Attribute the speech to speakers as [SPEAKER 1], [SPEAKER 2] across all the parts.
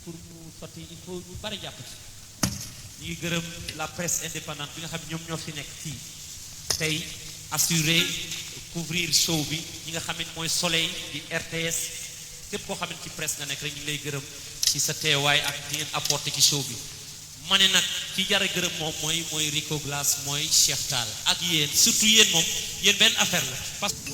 [SPEAKER 1] pour mu sotti il faut ñu bari jàpp ci ñu ngi gërëm la presse indépendante bi nga xam ñoom ñoo fi nekk fii tey assurer couvrir show bi ñi nga xam ne mooy Soleil di RTS képp koo xam ne ci presse nga nekk rek ñu ngi lay gërëm ci sa teewaay ak di ngeen apporter ci show bi ma ne nag ki jara gërëm moom mooy Rico Glass mooy Cheikh Tall ak yéen surtout yéen moom yéen benn affaire la parce que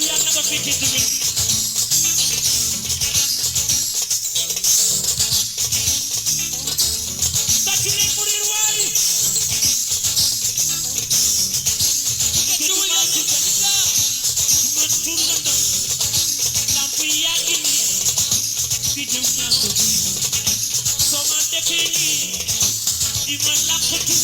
[SPEAKER 2] Yàlla nga fi ci
[SPEAKER 1] fi dem ñàkk bi soo ma defee nii di ma làqatu